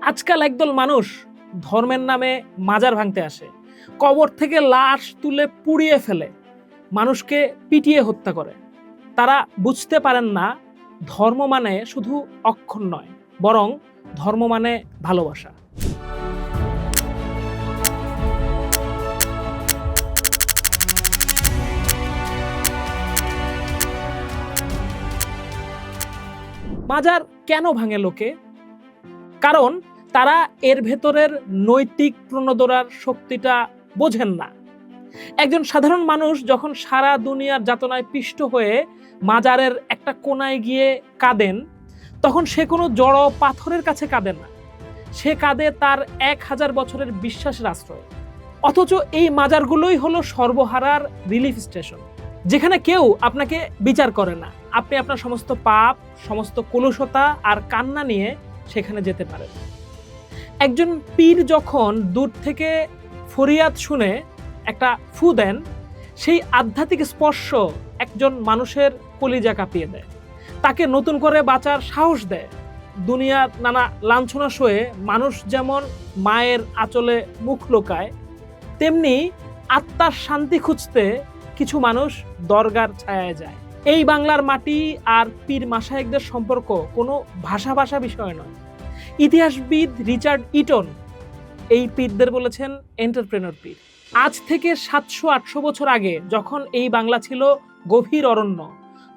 আজকাল একদল মানুষ ধর্মের নামে মাজার ভাঙতে আসে, কবর থেকে লাশ তুলে পুড়িয়ে ফেলে, মানুষকে পিটিয়ে হত্যা করে। তারা বুঝতে পারেন না ধর্ম মানে শুধু অক্ষর নয়, বরং ধর্ম মানে ভালোবাসা। মাজার কেন ভাঙে লোকে? কারণ তারা এর ভেতরের নৈতিক প্রণোদনার শক্তিটা বোঝেন না। একজন সাধারণ মানুষ যখন সারা দুনিয়ার যাতনায় পিষ্ট হয়ে মাজারের একটা কোনায় গিয়ে কাঁদেন, তখন সে কোনো জড় পাথরের কাছে কাঁদে না, সে কাঁদে তার 1000 বছরের বিশ্বাসের আশ্রয়। অথচ এই মাজারগুলোই হলো সর্বহারার রিলিফ স্টেশন, যেখানে কেউ আপনাকে বিচার করে না। আপনি আপনার সমস্ত পাপ, সমস্ত কলুষতা আর কান্না নিয়ে সেখানে যেতে পারেন। একজন পীর যখন দূর থেকে ফরিয়াদ শুনে একটা ফু দেন, সেই আধ্যাত্মিক স্পর্শ একজন মানুষের কলিজা কাঁপিয়ে দেয়, তাকে নতুন করে বাঁচার সাহস দেয়। দুনিয়ার নানা লাঞ্ছনা সয়ে মানুষ যেমন মায়ের আঁচলে মুখ লোকায়, তেমনি আত্মার শান্তি খুঁজতে কিছু মানুষ দরগার ছায়ায় যায়। এই বাংলার মাটি আর পীর মাশায়েখদের সম্পর্ক কোনো ভাষা বিষয় নয়। ইতিহাসবিদ রিচার্ড ইটন এই পীরদের বলেছেন এন্টারপ্রেনর পীর। আজ থেকে 700-800 বছর আগে যখন এই বাংলা ছিল গভীর অরণ্য,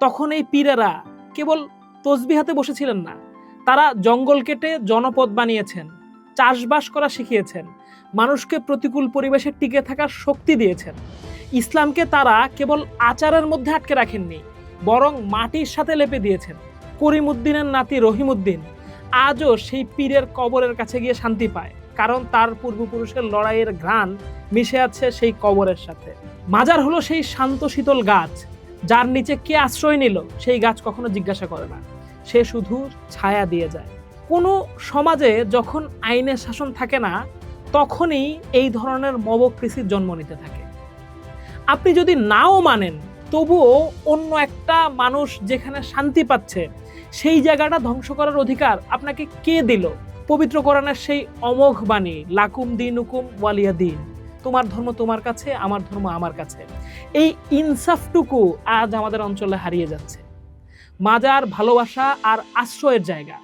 তখন এই পীরেরা কেবল তসবিহ হাতে বসেছিলেন না, তারা জঙ্গল কেটে জনপদ বানিয়েছেন, চাষবাস করা শিখিয়েছেন, মানুষকে প্রতিকূল পরিবেশে টিকে থাকার শক্তি দিয়েছেন। ইসলামকে তারা কেবল আচারের মধ্যে আটকে রাখেননি, বরং মাটির সাথে লেপে দিয়েছেন। করিমউদ্দিনের নাতি রহিমউদ্দিন আজও সেই পীরের কবরের কাছে গিয়ে শান্তি পায়, কারণ তার পূর্বপুরুষের লড়াইয়ের ঘ্রাণ মিশে আছে সেই কবরের সাথে। মাজার হলো সেই শান্ত শীতল গাছ, যার নিচে কে আশ্রয় নিল সেই গাছ কখনো জিজ্ঞাসা করে না, সে শুধু ছায়া দিয়ে যায়। কোনো সমাজে যখন আইনের শাসন থাকে না, তখনই এই ধরনের মবকৃষির জন্ম নিতে থাকে। আপনি যদি নাও মানেন, তবুও অন্য একটা মানুষ যেখানে শান্তি পাচ্ছে, সেই জায়গাটা ধ্বংস করার অধিকার আপনাকে কে দিল? পবিত্র কোরআনের সেই অমোঘ বাণী, লাকুম দিনুকুম ওয়ালিয়া দিন, তোমার ধর্ম তোমার কাছে, আমার ধর্ম আমার কাছে, এই ইনসাফটুকু আজ আমাদের অঞ্চলে হারিয়ে যাচ্ছে। মাজার ভালোবাসা আর আশ্রয়ের জায়গা।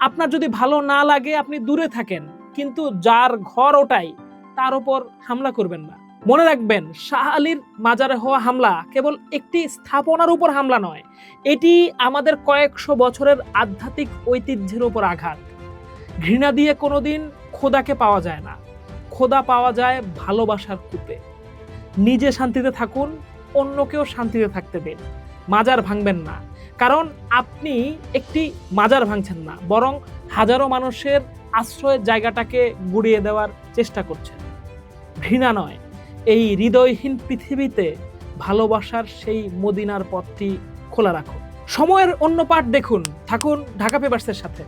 আপনার যদি ভালো না লাগে আপনি দূরে থাকেন, কিন্তু যার ঘর ওটাই, তার উপর হামলা করবেন না। মনে রাখবেন, শাহ আলীর মাজারে হওয়া হামলা কেবল একটি স্থাপনার উপর হামলা নয়, এটি আমাদের কয়েকশো বছরের আধ্যাত্মিক ঐতিহ্যের উপর আঘাত। ঘৃণা দিয়ে কোনোদিন খোদাকে পাওয়া যায় না, খোদা পাওয়া যায় ভালোবাসার কূপে। নিজে শান্তিতে থাকুন, অন্যকেও শান্তিতে থাকতে দিন। মাজার ভাঙবেন না, কারণ আপনি একটি মাজার ভাঙছেন না, বরং হাজারো মানুষের আশ্রয়ের জায়গাটাকে গুড়িয়ে দেওয়ার চেষ্টা করছেন। ঘৃণা নয়, এই হৃদয়হীন পৃথিবীতে ভালোবাসার সেই মদিনার পথটি খোলা রাখুন। সময়ের অন্য পাঠ দেখুন, থাকুন ঢাকা পেপারসের সাথে।